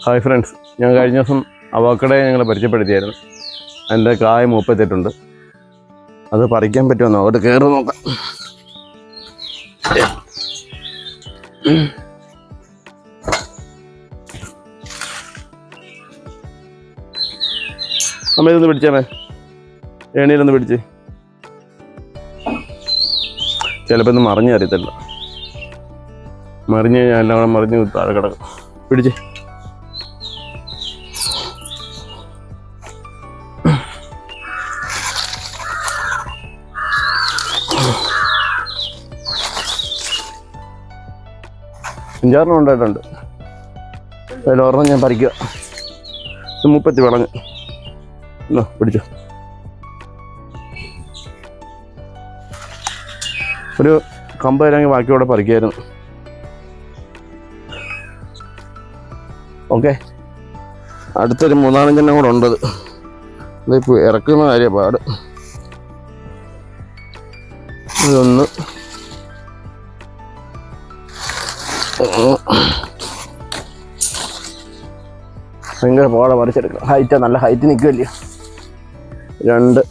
Hi friends, ഞാൻ കഴിഞ്ഞ ദിവസം അവക്കടെ ഞങ്ങൾ പരിചയപ്പെടുത്തിയായിരുന്നു. അതിൻ്റെ കായ മൂപ്പത്തിട്ടുണ്ട്. അത് പറിക്കാൻ പറ്റുമെന്നോ അവിടെ കയറി നോക്കാം. അമ്മ ഇതൊന്ന് പിടിച്ചാമേ, ഏണിയിലൊന്ന് പിടിച്ച്. ചിലപ്പോൾ ഇന്ന് മറിഞ്ഞ് അറിയത്തില്ല. മറിഞ്ഞ് കഴിഞ്ഞാൽ എല്ലാം കൂടെ മറിഞ്ഞ് താഴെ കിടക്കും. പിടിച്ച്. അഞ്ചാറെണ്ണം ഉണ്ടായിട്ടുണ്ട്. അതിലൊരെണ്ണം ഞാൻ പറിക്കുക. ഇത് 30 വിളഞ്ഞ്. എന്നോ പിടിച്ചോ. ഒരു കമ്പ് തരാമെങ്കിൽ ബാക്കി കൂടെ പറിക്കായിരുന്നു. ഓക്കെ, അടുത്തൊരു 3-4 കൂടെ ഉണ്ടത്. ഇതിപ്പോൾ ഇറക്കുന്ന കാര്യം പാട്. ഇതൊന്ന് ഭയങ്കര പാടെ പറിച്ചെടുക്കണം. ഹൈറ്റാ, നല്ല ഹൈറ്റ് നിൽക്കുമല്ലേ. 2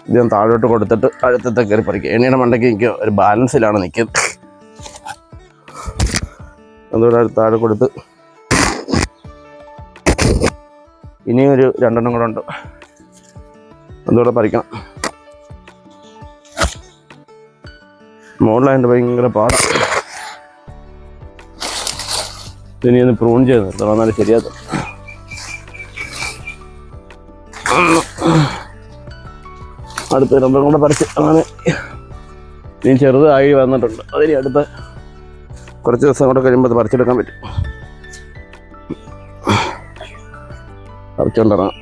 ഇത് ഞാൻ താഴോട്ട് കൊടുത്തിട്ട് അടുത്തത്തെ കയറി പറിക്കുക. എണ്ണയുടെ മണ്ടയ്ക്ക് നിൽക്കുക, ഒരു ബാലൻസിലാണ് നിൽക്കുന്നത്. അതുകൂടെ താഴെ കൊടുത്ത് ഇനിയും ഒരു 2 കൂടെ ഉണ്ട്. അതുകൂടെ പറിക്കണം. മുകളിലായിട്ട് ഭയങ്കര പാടാണ്. ഇനി ഒന്ന് പ്രൂൺ ചെയ്ത് നിർത്തണം, എന്നാലും ശരിയാത്ത. അടുത്ത 2 കൂടെ പറിച്ച് അങ്ങനെ ഇനി ചെറുതായി വന്നിട്ടുണ്ട്. അതിന് അടുത്ത കുറച്ച് ദിവസം കൂടെ കഴിയുമ്പോൾ അത് പറിച്ചെടുക്കാൻ പറ്റും. പറിച്ചുകൊണ്ടിറങ്ങാം.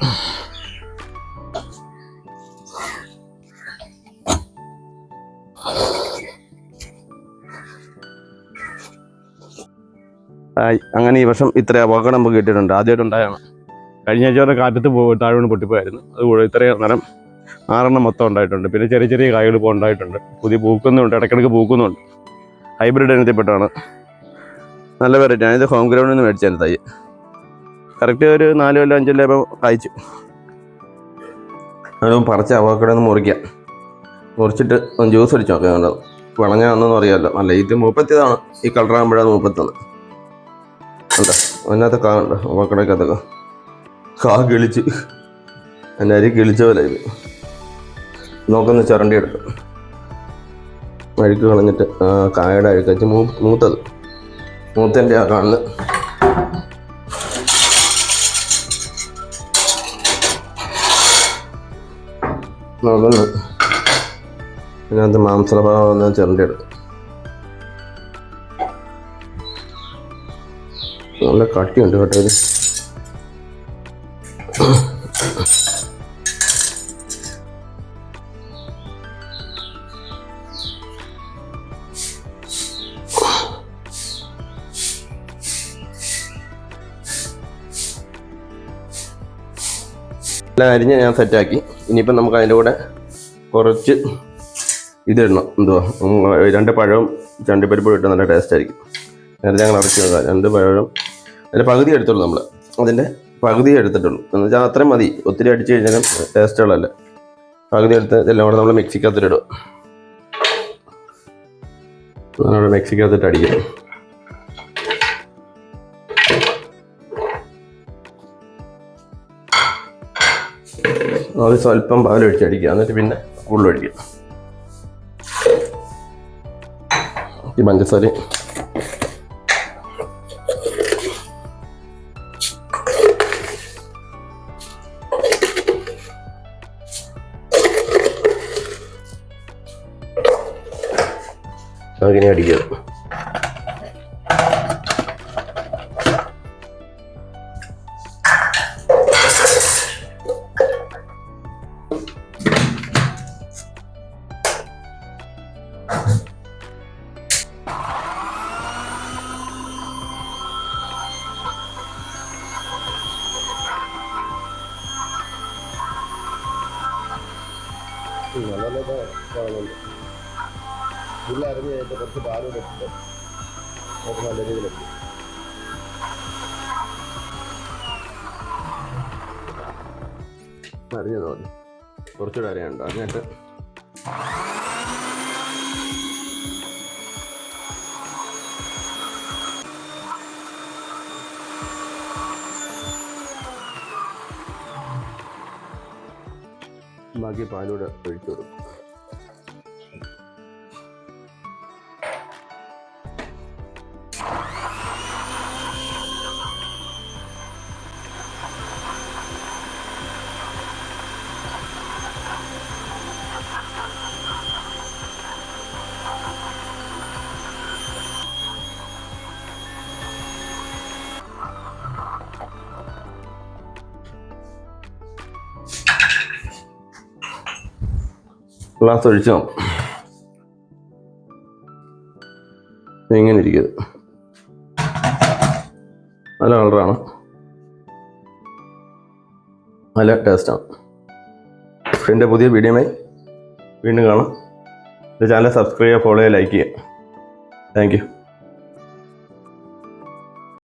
അങ്ങനെ ഈ വർഷം ഇത്ര അപകടം നമുക്ക് കിട്ടിയിട്ടുണ്ട്. ആദ്യമായിട്ടുണ്ടായാണ്. കഴിഞ്ഞ ആഴ്ച കാറ്റത്ത് താഴെ പൊട്ടിപ്പോയായിരുന്നു. അതുകൂടെ ഇത്രയും നേരം 6 മൊത്തം ഉണ്ടായിട്ടുണ്ട്. പിന്നെ ചെറിയ ചെറിയ കായകൾ ഇപ്പോൾ ഉണ്ടായിട്ടുണ്ട്. പുതിയ പൂക്കുന്നുണ്ട്, ഇടയ്ക്കിടയ്ക്ക് പൂക്കുന്നുണ്ട്. ഹൈബ്രിഡ് ഇനത്തിൽപ്പെട്ടാണ്. നല്ല വെറൈറ്റി. ഞാനിത് ഹോം ഗ്രൗണ്ടിൽ നിന്ന് മേടിച്ചായിരുന്നു തൈ. കറക്റ്റ് ഒരു 4 കൊല്ലം 5 കൊല്ലം കായ്ച്ചു. അതും പറിച്ച് അവക്കടെ ഒന്ന് മുറിക്കാം. മുറിച്ചിട്ട് ഒന്ന് ജ്യൂസ് അടിച്ച് നോക്കാം. വിളഞ്ഞാണെന്നൊന്നും അറിയാമല്ലോ. നല്ല ഇത് 30 ഈ കളറാകുമ്പോഴാണ് 31. എന്താ അതിനകത്ത് കാ ഉണ്ട്. അവക്കടക്കകത്തൊക്കെ കാ കിളിച്ച് എൻ്റെ അരി കിളിച്ച പോലെ ഇത്. നോക്കൊന്ന് ചുരണ്ടി എടുക്കും. അഴുക്ക് കളഞ്ഞിട്ട് കായയുടെ അഴുക്ക് വെച്ച് മൂത്തത് മൂത്തൻ്റെ ആ കാണുന്നത്. നോക്കുന്നു ഇതിനകത്ത് മാംസഭാവം ഒന്ന് ചുരണ്ടി എടുക്കും. നല്ല കട്ടിയുണ്ട് കേട്ടോ ഇത്. എല്ലാം അരിഞ്ഞ് ഞാൻ സെറ്റാക്കി. ഇനിയിപ്പം നമുക്ക് അതിൻ്റെ കൂടെ കുറച്ച് ഇതിടണം. എന്തുവാ, 2 പഴവും ചണ്ടിപ്പരിപ്പും ഇട്ട് നല്ല ടേസ്റ്റ് ആയിരിക്കും. നേരത്തെ ഞങ്ങൾ അടച്ചു നോക്കാം. 2 പഴവും അതിൻ്റെ പകുതി എടുത്തുള്ളൂ. നമ്മൾ അതിൻ്റെ പകുതി എടുത്തിട്ടുള്ളൂ. എന്ന് വെച്ചാൽ അത്രയും മതി. ഒത്തിരി അടിച്ചു കഴിഞ്ഞാലും ടേസ്റ്റുകളല്ല. പകുതി എടുത്ത് എല്ലാം കൂടെ നമ്മൾ മിക്സിക്കകത്തിടുക. നമ്മളവിടെ മിക്സിക്കകത്തിട്ട് അടിക്കുക. അത് സ്വല്പം പാലൊഴിച്ചടിക്കുക. എന്നിട്ട് പിന്നെ ഉള്ളൊഴിക്കുക. ഈ പഞ്ചസാര അങ്ങനെ അടിക്കുക. നല്ല കാണുന്നുണ്ട്. പുല്ല് അരിഞ്ഞ് കഴിഞ്ഞിട്ട് കുറച്ച് പാല് കൊടുത്തിട്ട് നമുക്ക് നല്ല രീതിയിലെത്തി. അരിഞ്ഞു തോന്നി കുറച്ചുകൂടെ അരിയാനുണ്ട്. അതിനായിട്ട് ബാക്കി പാലൂടെ ഒഴിച്ചു കൊടുക്കും. ഗ്ലാസ് ഒഴിച്ചോ ഇങ്ങനെ ഇരിക്കുന്നത് നല്ല കളറാണ്, നല്ല ടേസ്റ്റാണ്. എൻ്റെ പുതിയ വീഡിയോയുമായി വീണ്ടും കാണാം. എൻ്റെ ചാനൽ സബ്സ്ക്രൈബ് ചെയ്യുക, ഫോളോ ചെയ്യുക, ലൈക്ക് ചെയ്യുക. Thank you.